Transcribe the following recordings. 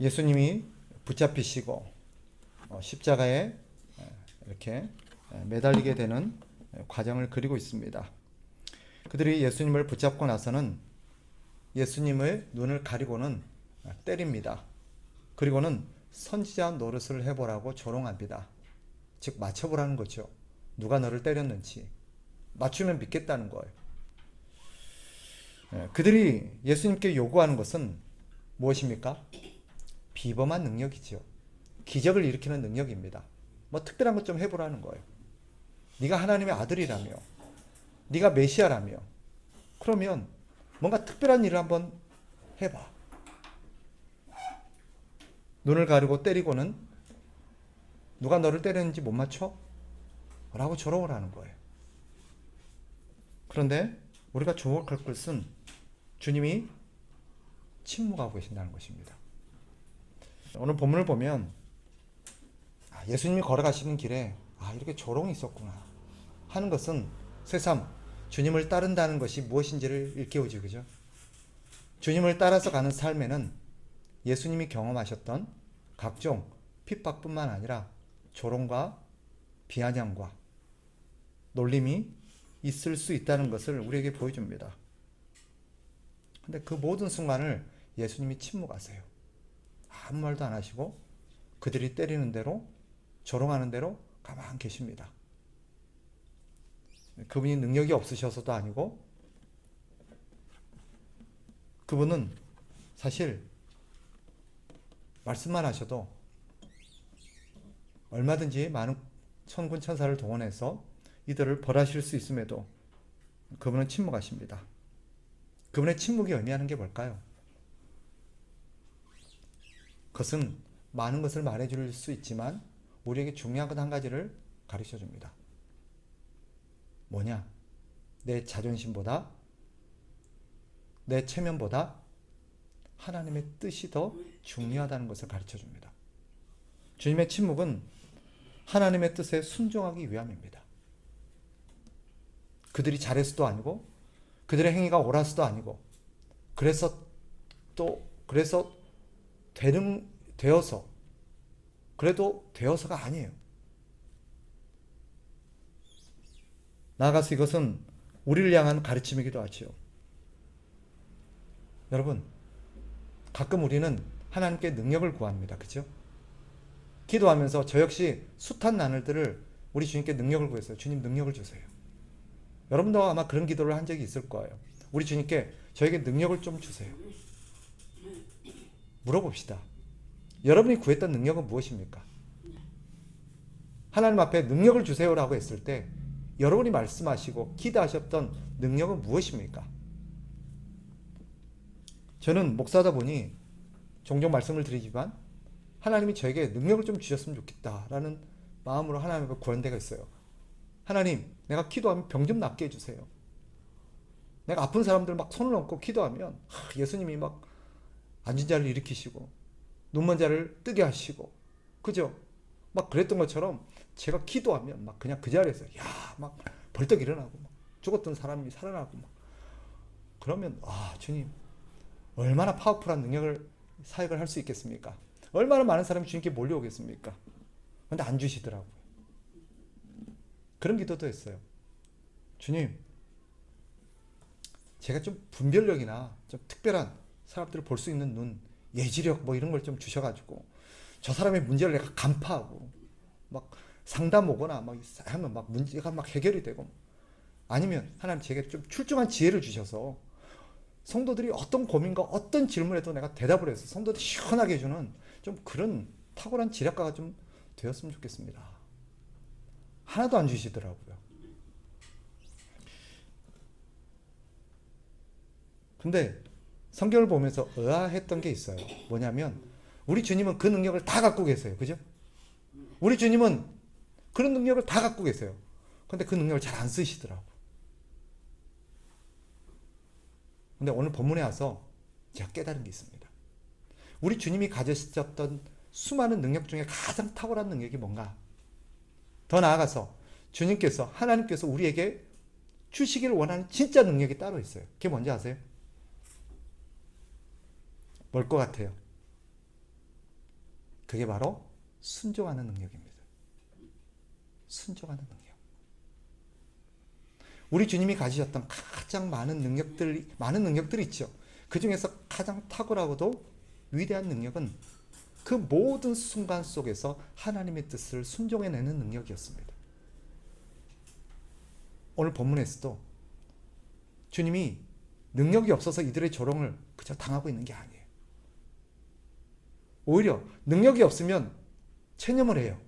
예수님이 붙잡히시고 십자가에 이렇게 매달리게 되는 과정을 그리고 있습니다. 그들이 예수님을 붙잡고 나서는 예수님의 눈을 가리고는 때립니다. 그리고는 선지자 노릇을 해보라고 조롱합니다. 즉 맞춰보라는 거죠. 누가 너를 때렸는지 맞추면 믿겠다는 거예요. 그들이 예수님께 요구하는 것은 무엇입니까? 비범한 능력이죠. 기적을 일으키는 능력입니다. 뭐 특별한 것 좀 해보라는 거예요. 네가 하나님의 아들이라며, 네가 메시아라며, 그러면 뭔가 특별한 일을 한번 해봐. 눈을 가리고 때리고는 누가 너를 때렸는지 못 맞춰? 라고 조롱을 하는 거예요. 그런데 우리가 주목할 것은 주님이 침묵하고 계신다는 것입니다. 오늘 본문을 보면 예수님이 걸어가시는 길에 이렇게 조롱이 있었구나 하는 것은 새삼 주님을 따른다는 것이 무엇인지를 일깨우죠. 그죠? 주님을 따라서 가는 삶에는 예수님이 경험하셨던 각종 핍박뿐만 아니라 조롱과 비아냥과 놀림이 있을 수 있다는 것을 우리에게 보여줍니다. 근데 그 모든 순간을 예수님이 침묵하세요. 아무 말도 안 하시고 그들이 때리는 대로 조롱하는 대로 가만히 계십니다. 그분이 능력이 없으셔서도 아니고 그분은 사실 말씀만 하셔도 얼마든지 많은 천군 천사를 동원해서 이들을 벌하실 수 있음에도 그분은 침묵하십니다. 그분의 침묵이 의미하는 게 뭘까요? 그것은 많은 것을 말해줄 수 있지만 우리에게 중요한 것 한 가지를 가르쳐 줍니다. 뭐냐? 내 자존심보다 내 체면보다 하나님의 뜻이 더 중요하다는 것을 가르쳐 줍니다. 주님의 침묵은 하나님의 뜻에 순종하기 위함입니다. 그들이 잘해서도 아니고 그들의 행위가 옳아서도 아니고 그래서 되어서 그래도 되어서가 아니에요. 나아가서 이것은 우리를 향한 가르침이기도 하지요. 여러분, 가끔 우리는 하나님께 능력을 구합니다. 그죠? 기도하면서 저 역시 숱한 나날들을 우리 주님께 능력을 구했어요. 주님 능력을 주세요. 여러분도 아마 그런 기도를 한 적이 있을 거예요. 우리 주님께 저에게 능력을 좀 주세요. 물어봅시다. 여러분이 구했던 능력은 무엇입니까? 하나님 앞에 능력을 주세요라고 했을 때 여러분이 말씀하시고 기도하셨던 능력은 무엇입니까? 저는 목사다 보니 종종 말씀을 드리지만 하나님이 저에게 능력을 좀 주셨으면 좋겠다라는 마음으로 하나님 앞에 구한 데가 있어요. 하나님, 내가 기도하면 병 좀 낫게 해주세요. 내가 아픈 사람들 막 손을 얹고 기도하면 예수님이 막 앉은 자를 일으키시고 눈먼 자를 뜨게 하시고, 그죠? 막 그랬던 것처럼 제가 기도하면 막 그냥 그 자리에서 막 벌떡 일어나고 막 죽었던 사람이 살아나고 막 그러면 주님 얼마나 파워풀한 능력을 사역을 할 수 있겠습니까? 얼마나 많은 사람이 주님께 몰려오겠습니까? 근데 안 주시더라고요. 그런 기도도 했어요. 주님, 제가 좀 분별력이나 좀 특별한 사람들을 볼 수 있는 눈, 예지력 뭐 이런 걸 좀 주셔가지고 저 사람의 문제를 내가 간파하고 막 상담 오거나 막 하면 막 문제가 막 해결이 되고, 아니면 하나님 제게 좀 출중한 지혜를 주셔서 성도들이 어떤 고민과 어떤 질문에도 내가 대답을 해서 성도들 시원하게 해주는 좀 그런 탁월한 지략가가 좀 되었으면 좋겠습니다. 하나도 안 주시더라고요. 근데 성경을 보면서 의아했던 게 있어요. 뭐냐면 우리 주님은 그 능력을 다 갖고 계세요. 그죠? 우리 주님은 그런 능력을 다 갖고 계세요. 근데 그 능력을 잘 안 쓰시더라고. 근데 오늘 본문에 와서 제가 깨달은 게 있습니다. 우리 주님이 가지셨던 수많은 능력 중에 가장 탁월한 능력이 뭔가? 더 나아가서 주님께서, 하나님께서 우리에게 주시길 원하는 진짜 능력이 따로 있어요. 그게 뭔지 아세요? 뭘 것 같아요? 그게 바로 순종하는 능력입니다. 순종하는 능력. 우리 주님이 가지셨던 가장 많은 능력들이 있죠. 그 중에서 가장 탁월하고도 위대한 능력은 그 모든 순간 속에서 하나님의 뜻을 순종해내는 능력이었습니다. 오늘 본문에서도 주님이 능력이 없어서 이들의 조롱을 그저 당하고 있는 게 아니에요. 오히려 능력이 없으면 체념을 해요.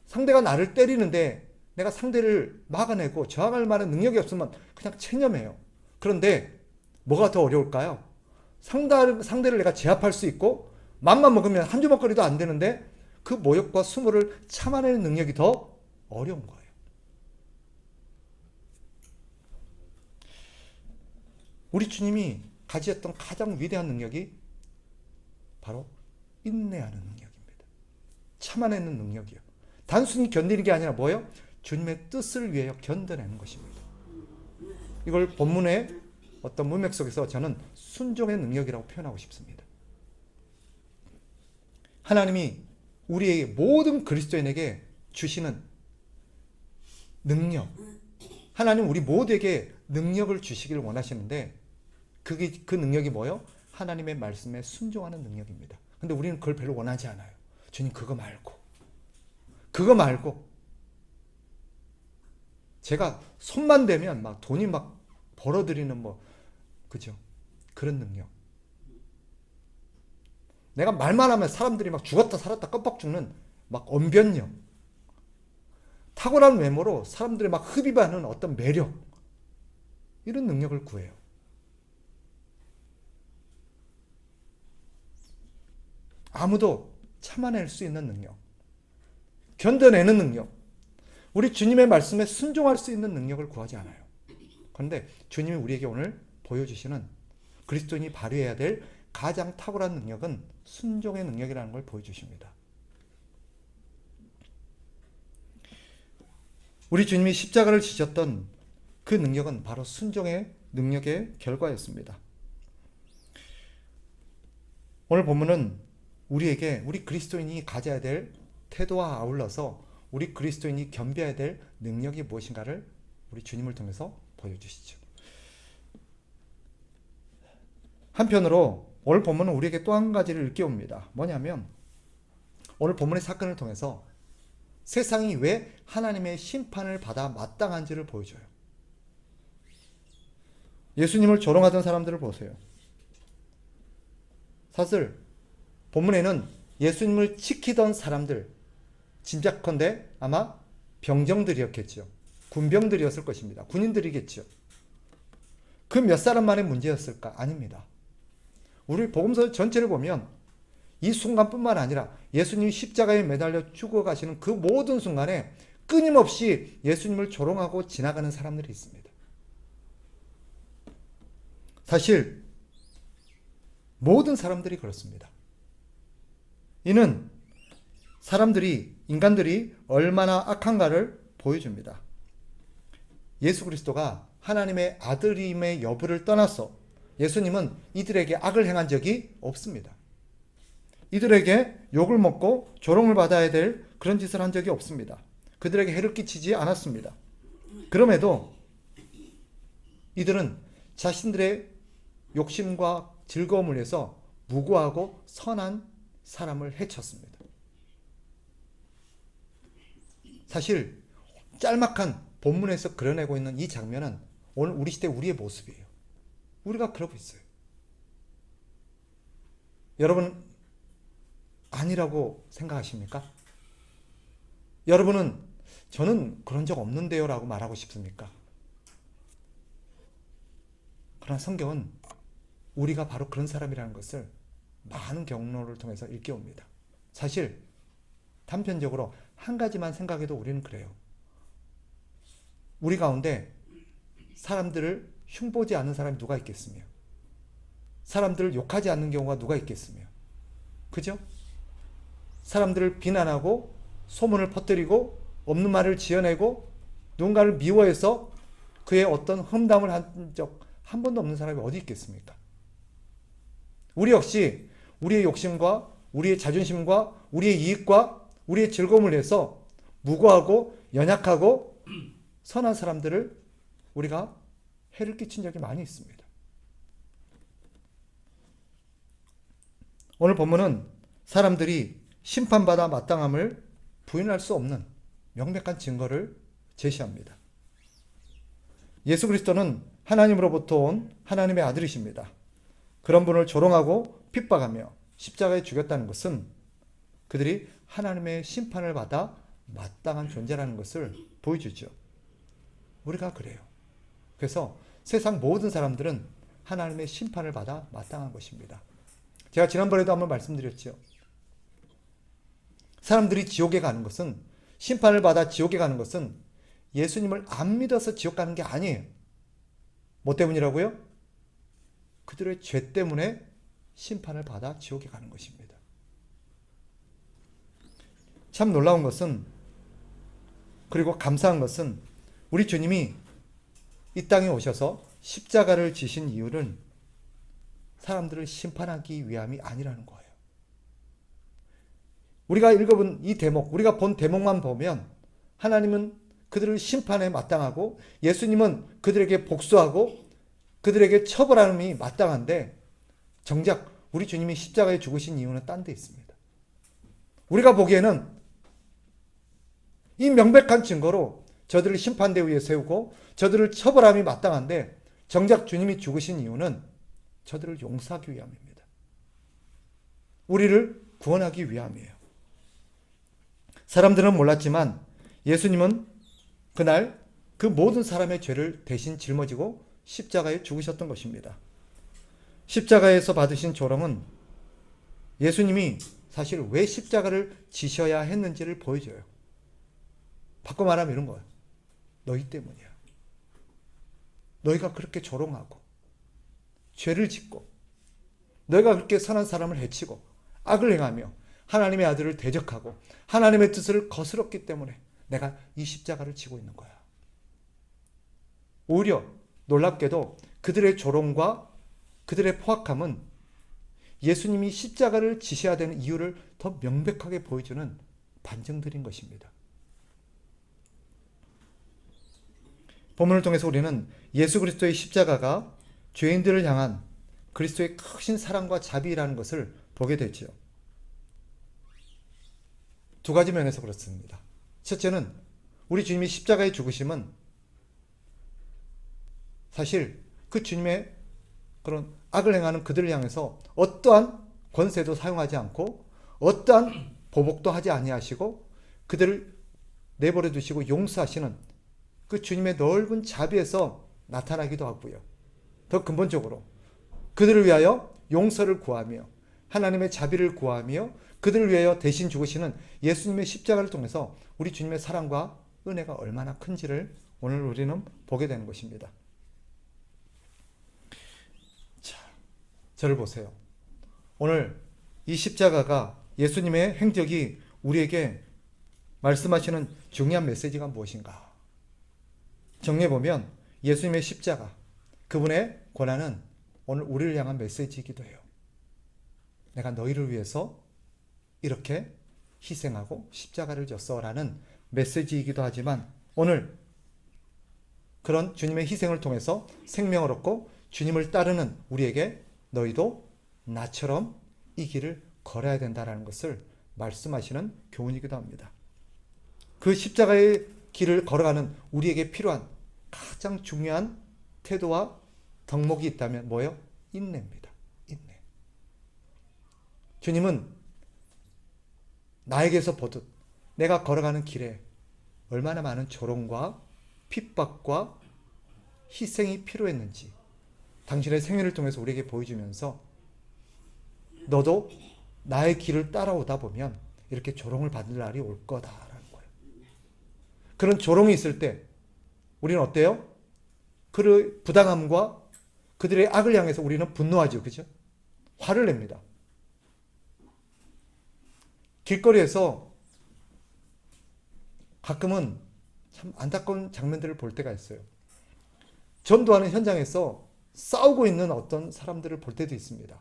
상대가 나를 때리는데 내가 상대를 막아내고 저항할 만한 능력이 없으면 그냥 체념해요. 그런데 뭐가 더 어려울까요? 상대를 내가 제압할 수 있고 맘만 먹으면 한 주먹거리도 안 되는데 그 모욕과 수모를 참아내는 능력이 더 어려운 거예요. 우리 주님이 가지셨던 가장 위대한 능력이 바로 인내하는 능력입니다. 참아내는 능력이요. 단순히 견디는 게 아니라 뭐예요? 주님의 뜻을 위하여 견뎌내는 것입니다. 이걸 본문의 어떤 문맥 속에서 저는 순종의 능력이라고 표현하고 싶습니다. 하나님이 우리에게 모든 그리스도인에게 주시는 능력, 하나님 우리 모두에게 능력을 주시기를 원하시는데 그 능력이 뭐예요? 하나님의 말씀에 순종하는 능력입니다. 근데 우리는 그걸 별로 원하지 않아요. 주님 그거 말고 제가 손만 대면 막 돈이 막 벌어들이는 그죠? 그런 능력. 내가 말만 하면 사람들이 막 죽었다 살았다 껌뻑 죽는 막 언변력. 탁월한 외모로 사람들이 막 흡입하는 어떤 매력. 이런 능력을 구해요. 아무도 참아낼 수 있는 능력. 견뎌내는 능력. 우리 주님의 말씀에 순종할 수 있는 능력을 구하지 않아요. 그런데 주님이 우리에게 오늘 보여주시는 그리스도인이 발휘해야 될 가장 탁월한 능력은 순종의 능력이라는 걸 보여주십니다. 우리 주님이 십자가를 지셨던 그 능력은 바로 순종의 능력의 결과였습니다. 오늘 본문은 우리에게 우리 그리스도인이 가져야 될 태도와 아울러서 우리 그리스도인이 겸비해야 될 능력이 무엇인가를 우리 주님을 통해서 보여주시죠. 한편으로 오늘 본문은 우리에게 또 한 가지를 일깨웁니다. 뭐냐면 오늘 본문의 사건을 통해서 세상이 왜 하나님의 심판을 받아 마땅한지를 보여줘요. 예수님을 조롱하던 사람들을 보세요. 사실 본문에는 예수님을 지키던 사람들, 짐작컨대 아마 병정들이었겠죠. 군병들이었을 것입니다. 군인들이겠죠. 그 몇 사람만의 문제였을까? 아닙니다. 우리 복음서 전체를 보면 이 순간뿐만 아니라 예수님이 십자가에 매달려 죽어가시는 그 모든 순간에 끊임없이 예수님을 조롱하고 지나가는 사람들이 있습니다. 사실 모든 사람들이 그렇습니다. 이는 인간들이 얼마나 악한가를 보여줍니다. 예수 그리스도가 하나님의 아들임의 여부를 떠나서 예수님은 이들에게 악을 행한 적이 없습니다. 이들에게 욕을 먹고 조롱을 받아야 될 그런 짓을 한 적이 없습니다. 그들에게 해를 끼치지 않았습니다. 그럼에도 이들은 자신들의 욕심과 즐거움을 위해서 무고하고 선한 사람을 해쳤습니다. 사실 짤막한 본문에서 그려내고 있는 이 장면은 오늘 우리 시대 우리의 모습이에요. 우리가 그러고 있어요. 여러분 아니라고 생각하십니까? 여러분은 저는 그런 적 없는데요 라고 말하고 싶습니까? 그러나 성경은 우리가 바로 그런 사람이라는 것을 많은 경로를 통해서 일깨웁니다. 사실 단편적으로 한 가지만 생각해도 우리는 그래요. 우리 가운데 사람들을 흉보지 않는 사람이 누가 있겠으며 사람들을 욕하지 않는 경우가 누가 있겠으며 그죠? 사람들을 비난하고 소문을 퍼뜨리고 없는 말을 지어내고 누군가를 미워해서 그의 어떤 험담을 한 적 한 번도 없는 사람이 어디 있겠습니까? 우리 역시 우리의 욕심과 우리의 자존심과 우리의 이익과 우리의 즐거움을 위해서 무고하고 연약하고 선한 사람들을 우리가 해를 끼친 적이 많이 있습니다. 오늘 본문은 사람들이 심판받아 마땅함을 부인할 수 없는 명백한 증거를 제시합니다. 예수 그리스도는 하나님으로부터 온 하나님의 아들이십니다. 그런 분을 조롱하고 핍박하며 십자가에 죽였다는 것은 그들이 하나님의 심판을 받아 마땅한 존재라는 것을 보여주죠. 우리가 그래요. 그래서 세상 모든 사람들은 하나님의 심판을 받아 마땅한 것입니다. 제가 지난번에도 한번 말씀드렸죠. 사람들이 지옥에 가는 것은, 심판을 받아 지옥에 가는 것은 예수님을 안 믿어서 지옥 가는 게 아니에요. 뭐 때문이라고요? 그들의 죄 때문에 심판을 받아 지옥에 가는 것입니다. 참 놀라운 것은, 그리고 감사한 것은 우리 주님이 이 땅에 오셔서 십자가를 지신 이유는 사람들을 심판하기 위함이 아니라는 거예요. 우리가 읽어본 이 대목, 우리가 본 대목만 보면 하나님은 그들을 심판에 마땅하고 예수님은 그들에게 복수하고 그들에게 처벌함이 마땅한데, 정작 우리 주님이 십자가에 죽으신 이유는 딴 데 있습니다. 우리가 보기에는 이 명백한 증거로 저들을 심판대 위에 세우고 저들을 처벌함이 마땅한데, 정작 주님이 죽으신 이유는 저들을 용서하기 위함입니다. 우리를 구원하기 위함이에요. 사람들은 몰랐지만 예수님은 그날 그 모든 사람의 죄를 대신 짊어지고 십자가에 죽으셨던 것입니다. 십자가에서 받으신 조롱은 예수님이 사실 왜 십자가를 지셔야 했는지를 보여줘요. 바꿔 말하면 이런 거예요. 너희 때문이야. 너희가 그렇게 조롱하고 죄를 짓고 너희가 그렇게 선한 사람을 해치고 악을 행하며 하나님의 아들을 대적하고 하나님의 뜻을 거스렀기 때문에 내가 이 십자가를 지고 있는 거야. 오히려 놀랍게도 그들의 조롱과 그들의 포악함은 예수님이 십자가를 지셔야 되는 이유를 더 명백하게 보여주는 반증들인 것입니다. 본문을 통해서 우리는 예수 그리스도의 십자가가 죄인들을 향한 그리스도의 크신 사랑과 자비라는 것을 보게 되죠. 두 가지 면에서 그렇습니다. 첫째는 우리 주님이 십자가에 죽으심은 사실 그 주님의 그런 악을 행하는 그들을 향해서 어떠한 권세도 사용하지 않고 어떠한 보복도 하지 아니하시고 그들을 내버려 두시고 용서하시는 그 주님의 넓은 자비에서 나타나기도 하고요. 더 근본적으로 그들을 위하여 용서를 구하며 하나님의 자비를 구하며 그들을 위하여 대신 죽으시는 예수님의 십자가를 통해서 우리 주님의 사랑과 은혜가 얼마나 큰지를 오늘 우리는 보게 되는 것입니다. 자, 저를 보세요. 오늘 이 십자가가 예수님의 행적이 우리에게 말씀하시는 중요한 메시지가 무엇인가? 정리해보면 예수님의 십자가, 그분의 고난은 오늘 우리를 향한 메시지이기도 해요. 내가 너희를 위해서 이렇게 희생하고 십자가를 졌어라는 메시지이기도 하지만 오늘 그런 주님의 희생을 통해서 생명을 얻고 주님을 따르는 우리에게 너희도 나처럼 이 길을 걸어야 된다는 것을 말씀하시는 교훈이기도 합니다. 그 십자가의 길을 걸어가는 우리에게 필요한 가장 중요한 태도와 덕목이 있다면 뭐예요? 인내입니다. 인내. 주님은 나에게서 보듯 내가 걸어가는 길에 얼마나 많은 조롱과 핍박과 희생이 필요했는지 당신의 생애를 통해서 우리에게 보여주면서 너도 나의 길을 따라오다 보면 이렇게 조롱을 받을 날이 올 거다라는 거예요. 그런 조롱이 있을 때 우리는 어때요? 그 부당함과 그들의 악을 향해서 우리는 분노하죠. 그죠? 화를 냅니다. 길거리에서 가끔은 참 안타까운 장면들을 볼 때가 있어요. 전도하는 현장에서 싸우고 있는 어떤 사람들을 볼 때도 있습니다.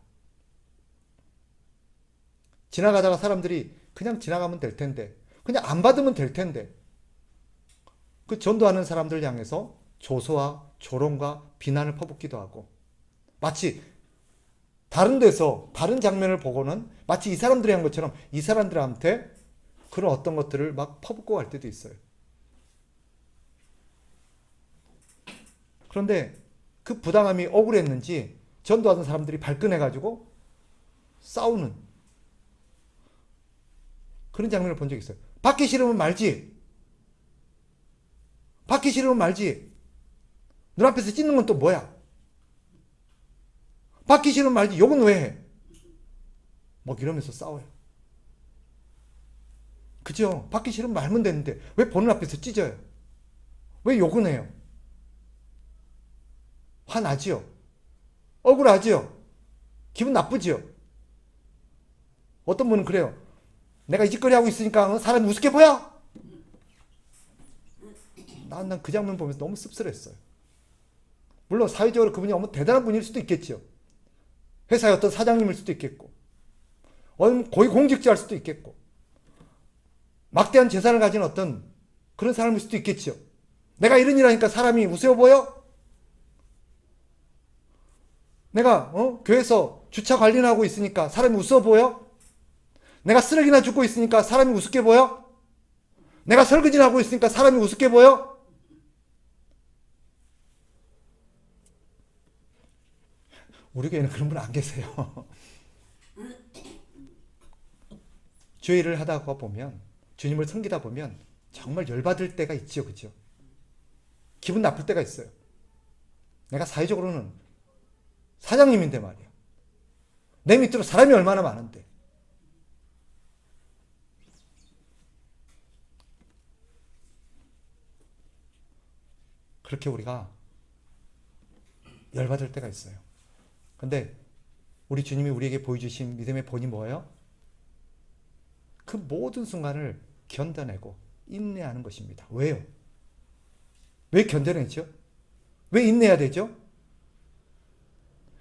지나가다가 사람들이 그냥 지나가면 될 텐데, 그냥 안 받으면 될 텐데, 그 전도하는 사람들 향해서 조소와 조롱과 비난을 퍼붓기도 하고, 마치 다른 데서 다른 장면을 보고는 마치 이 사람들이 한 것처럼 이 사람들한테 그런 어떤 것들을 막 퍼붓고 갈 때도 있어요. 그런데 그 부당함이 억울했는지 전도하던 사람들이 발끈해가지고 싸우는 그런 장면을 본 적이 있어요. 받기 싫으면 말지. 받기 싫으면 말지. 눈앞에서 찢는 건 또 뭐야? 받기 싫으면 말지. 욕은 왜 해? 뭐 이러면서 싸워요. 그죠? 받기 싫으면 말면 되는데 왜 보는 앞에서 찢어요? 왜 욕은 해요? 화나지요? 억울하지요? 기분 나쁘지요? 어떤 분은 그래요. 내가 이 짓거리 하고 있으니까 사람이 우습게 보여? 난 그 장면 보면서 너무 씁쓸했어요. 물론 사회적으로 그분이 너무 대단한 분일 수도 있겠죠. 회사의 어떤 사장님일 수도 있겠고, 거의 공직자일 수도 있겠고, 막대한 재산을 가진 어떤 그런 사람일 수도 있겠죠. 내가 이런 일 하니까 사람이 우스워 보여? 내가 교회에서 주차 관리를 하고 있으니까 사람이 우스워 보여? 내가 쓰레기나 줍고 있으니까 사람이 우습게 보여? 내가 설거지를 하고 있으니까 사람이 우습게 보여? 우리 교회는 그런 분 안 계세요. 주의 일을 하다가 보면, 주님을 섬기다 보면 정말 열받을 때가 있죠. 그죠? 기분 나쁠 때가 있어요. 내가 사회적으로는 사장님인데 말이야. 내 밑으로 사람이 얼마나 많은데. 그렇게 우리가 열받을 때가 있어요. 근데 우리 주님이 우리에게 보여주신 믿음의 본이 뭐예요? 그 모든 순간을 견뎌내고 인내하는 것입니다. 왜요? 왜 견뎌내죠? 왜 인내해야 되죠?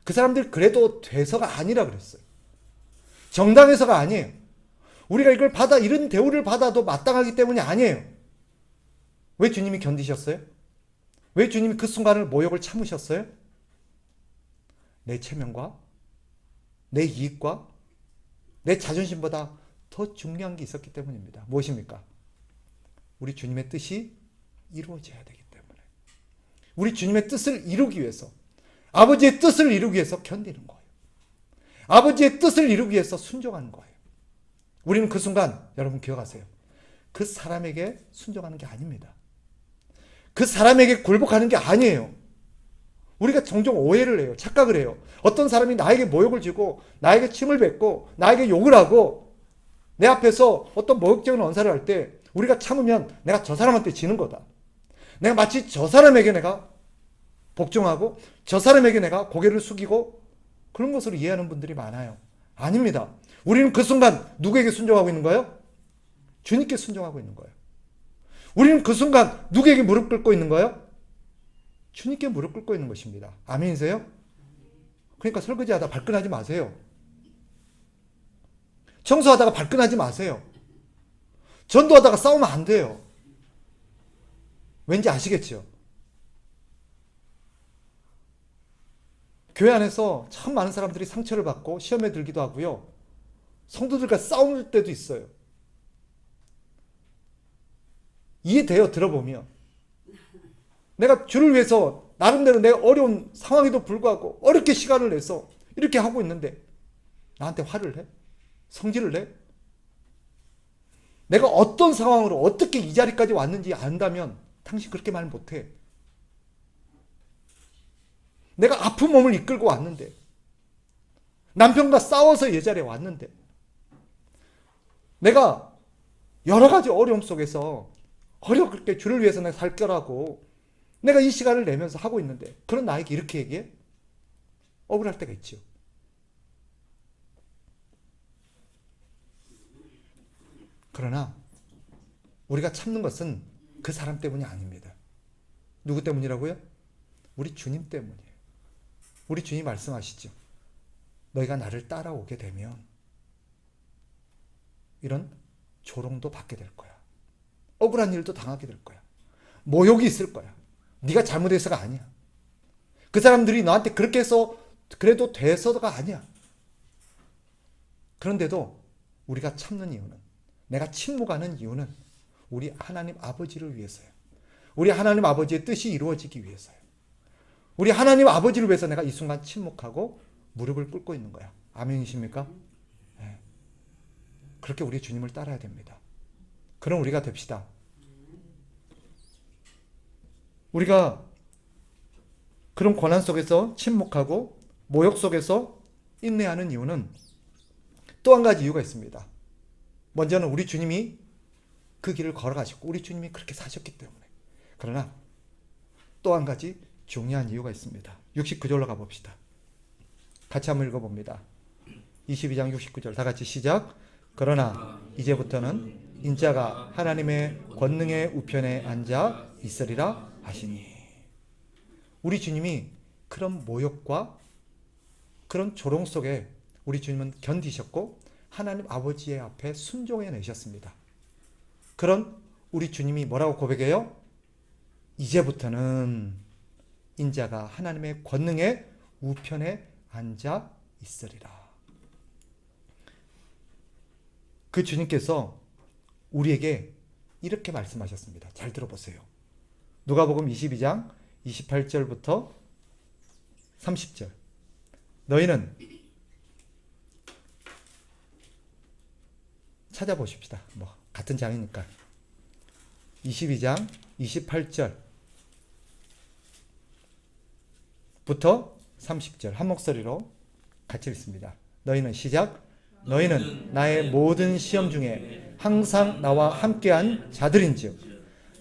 그 사람들 그래도 돼서가 아니라 그랬어요. 정당해서가 아니에요. 우리가 이걸 이런 대우를 받아도 마땅하기 때문이 아니에요. 왜 주님이 견디셨어요? 왜 주님이 그 순간을 모욕을 참으셨어요? 내 체면과 내 이익과 내 자존심보다 더 중요한 게 있었기 때문입니다. 무엇입니까? 우리 주님의 뜻이 이루어져야 되기 때문에. 우리 주님의 뜻을 이루기 위해서, 아버지의 뜻을 이루기 위해서 견디는 거예요. 아버지의 뜻을 이루기 위해서 순종하는 거예요. 우리는 그 순간, 여러분 기억하세요. 그 사람에게 순종하는 게 아닙니다. 그 사람에게 굴복하는 게 아니에요. 우리가 종종 오해를 해요. 착각을 해요. 어떤 사람이 나에게 모욕을 주고 나에게 침을 뱉고 나에게 욕을 하고 내 앞에서 어떤 모욕적인 언사를 할 때 우리가 참으면 내가 저 사람한테 지는 거다. 내가 마치 저 사람에게 내가 복종하고 저 사람에게 내가 고개를 숙이고 그런 것으로 이해하는 분들이 많아요. 아닙니다. 우리는 그 순간 누구에게 순종하고 있는 거예요? 주님께 순종하고 있는 거예요. 우리는 그 순간 누구에게 무릎 꿇고 있는 거예요? 주님께 무릎 꿇고 있는 것입니다. 아멘이세요? 그러니까 설거지하다 발끈하지 마세요. 청소하다가 발끈하지 마세요. 전도하다가 싸우면 안 돼요. 왠지 아시겠죠? 교회 안에서 참 많은 사람들이 상처를 받고 시험에 들기도 하고요. 성도들과 싸울 때도 있어요. 이해돼요, 들어보면. 내가 주를 위해서 나름대로 내 어려운 상황에도 불구하고 어렵게 시간을 내서 이렇게 하고 있는데 나한테 화를 내? 성질을 내? 내가 어떤 상황으로 어떻게 이 자리까지 왔는지 안다면 당신 그렇게 말 못해. 내가 아픈 몸을 이끌고 왔는데 남편과 싸워서 이 자리에 왔는데 내가 여러 가지 어려움 속에서 어렵게 주를 위해서 내가 살 거라고 내가 이 시간을 내면서 하고 있는데 그런 나에게 이렇게 얘기해? 억울할 때가 있죠. 그러나 우리가 참는 것은 그 사람 때문이 아닙니다. 누구 때문이라고요? 우리 주님 때문이에요. 우리 주님 말씀하시죠. 너희가 나를 따라오게 되면 이런 조롱도 받게 될 거야. 억울한 일도 당하게 될 거야. 모욕이 있을 거야. 네가 잘못해서가 아니야. 그 사람들이 너한테 그렇게 해서 그래도 돼서가 아니야. 그런데도 우리가 참는 이유는, 내가 침묵하는 이유는 우리 하나님 아버지를 위해서예요. 우리 하나님 아버지의 뜻이 이루어지기 위해서예요. 우리 하나님 아버지를 위해서 내가 이 순간 침묵하고 무릎을 꿇고 있는 거야. 아멘이십니까? 네. 그렇게 우리 주님을 따라야 됩니다. 그럼 우리가 됩시다. 우리가 그런 고난 속에서 침묵하고 모욕 속에서 인내하는 이유는 또 한 가지 이유가 있습니다. 먼저는 우리 주님이 그 길을 걸어가셨고 우리 주님이 그렇게 사셨기 때문에. 그러나 또 한 가지 중요한 이유가 있습니다. 69절로 가봅시다. 같이 한번 읽어봅니다. 22장 69절 다 같이 시작. 그러나 이제부터는 인자가 하나님의 권능의 우편에 앉아 있으리라 하시니. 우리 주님이 그런 모욕과 그런 조롱 속에 우리 주님은 견디셨고 하나님 아버지의 앞에 순종해 내셨습니다. 그런 우리 주님이 뭐라고 고백해요? 이제부터는 인자가 하나님의 권능의 우편에 앉아 있으리라. 그 주님께서 우리에게 이렇게 말씀하셨습니다. 잘 들어보세요. 누가복음 22장 28절부터 30절. 너희는 찾아보십시다. 뭐 같은 장이니까. 22장 28절부터 30절 한 목소리로 같이 읽습니다. 너희는 시작. 너희는 나의 모든 시험 중에 항상 나와 함께한 자들인즉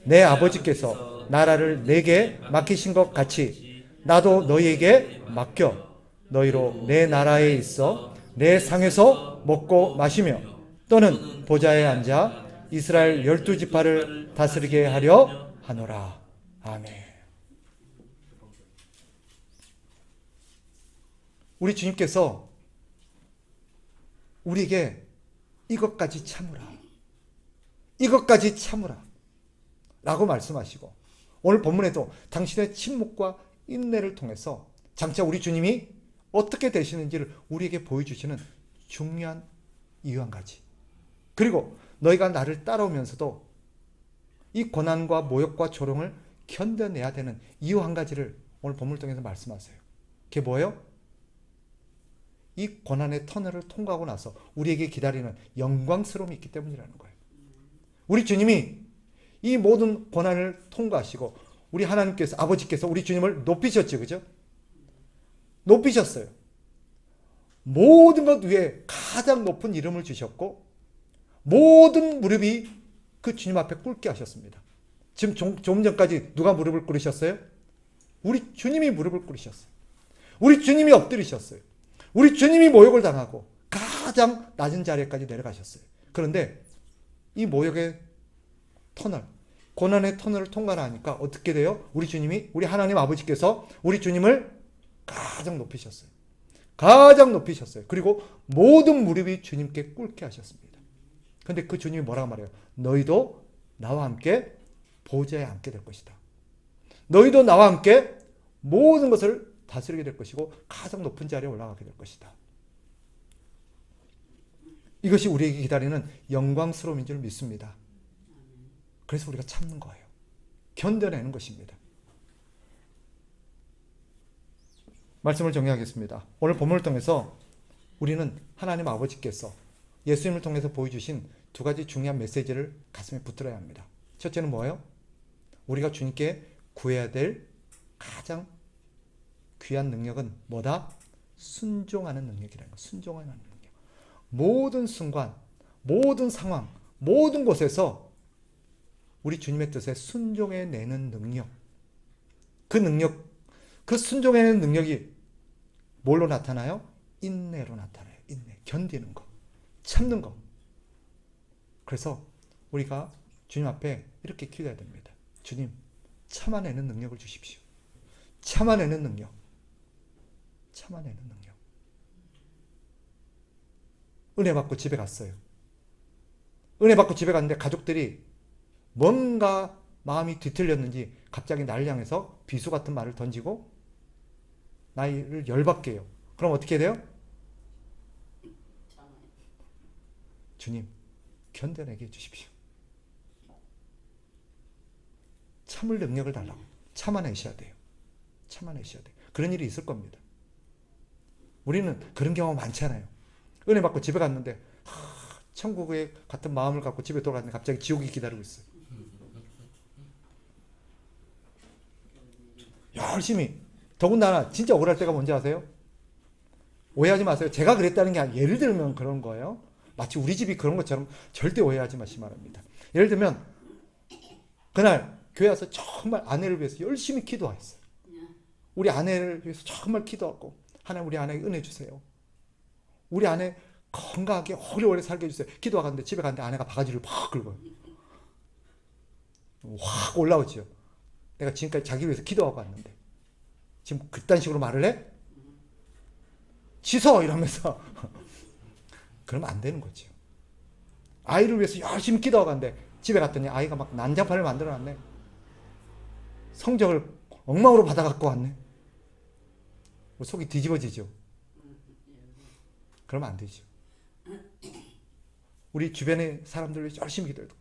내 아버지께서 나라를 내게 맡기신 것 같이 나도 너희에게 맡겨 너희로 내 나라에 있어 내 상에서 먹고 마시며 또는 보좌에 앉아 이스라엘 12지파를 다스리게 하려 하노라. 아멘. 우리 주님께서 우리에게 이것까지 참으라. 이것까지 참으라. 라고 말씀하시고 오늘 본문에도 당신의 침묵과 인내를 통해서 장차 우리 주님이 어떻게 되시는지를 우리에게 보여주시는 중요한 이유 한 가지. 그리고 너희가 나를 따라오면서도 이 고난과 모욕과 조롱을 견뎌내야 되는 이유 한 가지를 오늘 본문을 통해서 말씀하세요. 그게 뭐예요? 이 고난의 터널을 통과하고 나서 우리에게 기다리는 영광스러움이 있기 때문이라는 거예요. 우리 주님이 이 모든 고난을 통과하시고 우리 하나님께서 아버지께서 우리 주님을 높이셨죠. 그죠? 높이셨어요. 모든 것 위에 가장 높은 이름을 주셨고 모든 무릎이 그 주님 앞에 꿇게 하셨습니다. 지금 좀 전까지 누가 무릎을 꿇으셨어요? 우리 주님이 무릎을 꿇으셨어요. 우리 주님이 엎드리셨어요. 우리 주님이 모욕을 당하고 가장 낮은 자리까지 내려가셨어요. 그런데 이 모욕의 터널, 고난의 터널을 통과하니까 어떻게 돼요? 우리 주님이, 우리 하나님 아버지께서 우리 주님을 가장 높이셨어요. 가장 높이셨어요. 그리고 모든 무릎이 주님께 꿇게 하셨습니다. 그런데 그 주님이 뭐라고 말해요? 너희도 나와 함께 보좌에 앉게 될 것이다. 너희도 나와 함께 모든 것을 다스리게 될 것이고 가장 높은 자리에 올라가게 될 것이다. 이것이 우리에게 기다리는 영광스러움인 줄 믿습니다. 그래서 우리가 참는 거예요. 견뎌내는 것입니다. 말씀을 정리하겠습니다. 오늘 본문을 통해서 우리는 하나님 아버지께서 예수님을 통해서 보여주신 두 가지 중요한 메시지를 가슴에 붙들어야 합니다. 첫째는 뭐예요? 우리가 주님께 구해야 될 가장 귀한 능력은 뭐다? 순종하는 능력이라는 거. 순종하는 능력. 모든 순간, 모든 상황, 모든 곳에서 우리 주님의 뜻에 순종해내는 능력. 그 능력, 그 순종해내는 능력이 뭘로 나타나요? 인내로 나타나요. 인내. 견디는 거. 참는 거. 그래서 우리가 주님 앞에 이렇게 기도해야 됩니다. 주님, 참아내는 능력을 주십시오. 참아내는 능력. 참아내는 능력. 은혜 받고 집에 갔어요. 은혜 받고 집에 갔는데 가족들이 뭔가 마음이 뒤틀렸는지 갑자기 나를 향해서 비수 같은 말을 던지고 나를 열받게 해요. 그럼 어떻게 돼요? 주님, 견뎌내게 해주십시오. 참을 능력을 달라고. 참아내셔야 돼요. 참아내셔야 돼요. 그런 일이 있을 겁니다. 우리는 그런 경우 많잖아요. 은혜 받고 집에 갔는데 천국의 같은 마음을 갖고 집에 돌아갔는데 갑자기 지옥이 기다리고 있어요. 열심히. 더군다나 진짜 억울할 때가 뭔지 아세요? 오해하지 마세요. 제가 그랬다는 게 아니라 예를 들면 그런 거예요. 마치 우리 집이 그런 것처럼 절대 오해하지 마시 바랍니다. 예를 들면 그날 교회 와서 정말 아내를 위해서 열심히 기도했어요. 우리 아내를 위해서 정말 기도하고 하나님 우리 아내에게 은혜 주세요. 우리 아내 건강하게 오래오래 살게 해주세요. 기도하는데 집에 갔는데 아내가 바가지를 팍 긁어요. 확 올라오죠. 내가 지금까지 자기를 위해서 기도하고 왔는데 지금 그딴 식으로 말을 해? 취소! 이러면서 그러면 안 되는 거죠. 아이를 위해서 열심히 기도하고 갔는데 집에 갔더니 아이가 막 난장판을 만들어놨네. 성적을 엉망으로 받아갖고 왔네. 속이 뒤집어지죠. 그러면 안 되죠. 우리 주변의 사람들을 위해서 열심히 기도해도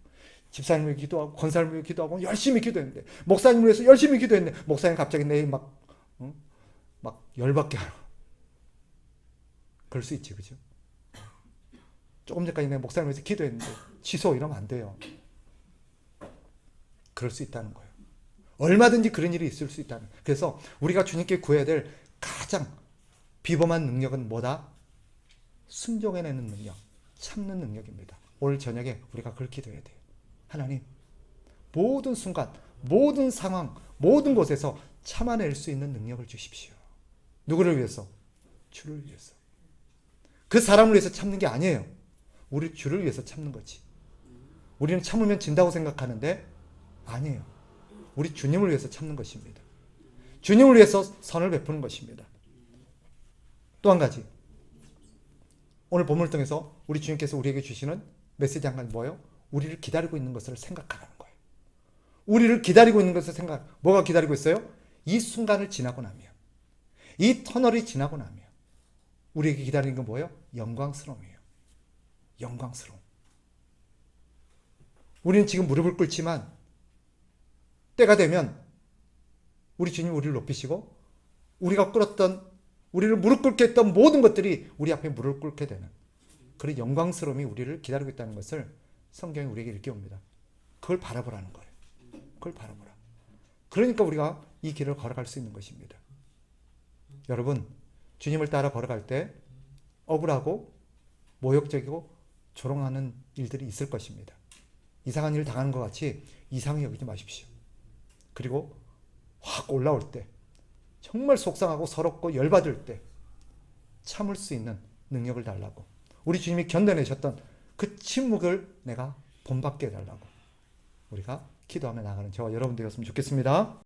집사님을 위해 기도하고 권사님을 위해 기도하고 열심히 기도했는데 목사님을 위해서 열심히 기도했는데 목사님 갑자기 내일 막 열받게 하라. 그럴 수 있지, 그죠? 조금 전까지 내가 목사님을 위해서 기도했는데 취소 이러면 안 돼요. 그럴 수 있다는 거예요. 얼마든지 그런 일이 있을 수 있다는 거예요. 그래서 우리가 주님께 구해야 될 가장 비범한 능력은 뭐다? 순종해내는 능력, 참는 능력입니다. 오늘 저녁에 우리가 그걸 기도해야 돼요. 하나님, 모든 순간, 모든 상황, 모든 곳에서 참아낼 수 있는 능력을 주십시오. 누구를 위해서? 주를 위해서. 그 사람을 위해서 참는 게 아니에요. 우리 주를 위해서 참는 거지. 우리는 참으면 진다고 생각하는데 아니에요. 우리 주님을 위해서 참는 것입니다. 주님을 위해서 선을 베푸는 것입니다. 또 한 가지. 오늘 본문을 통해서 우리 주님께서 우리에게 주시는 메시지 한 가지 뭐예요? 우리를 기다리고 있는 것을 생각하라는 거예요. 우리를 기다리고 있는 것을 뭐가 기다리고 있어요? 이 순간을 지나고 나면, 이 터널이 지나고 나면 우리에게 기다리는 건 뭐예요? 영광스러움이에요. 영광스러움. 우리는 지금 무릎을 꿇지만 때가 되면 우리 주님 우리를 높이시고 우리가 꿇었던 우리를 무릎 꿇게 했던 모든 것들이 우리 앞에 무릎 꿇게 되는 그런 영광스러움이 우리를 기다리고 있다는 것을 성경이 우리에게 일깨웁니다. 그걸 바라보라는 거예요. 그걸 바라보라. 그러니까 우리가 이 길을 걸어갈 수 있는 것입니다. 여러분, 주님을 따라 걸어갈 때 억울하고 모욕적이고 조롱하는 일들이 있을 것입니다. 이상한 일 당하는 것 같이 이상히 여기지 마십시오. 그리고 확 올라올 때 정말 속상하고 서럽고 열받을 때 참을 수 있는 능력을 달라고, 우리 주님이 견뎌내셨던 그 침묵을 내가 본받게 해달라고 우리가 기도하며 나가는 저와 여러분 되었으면 좋겠습니다.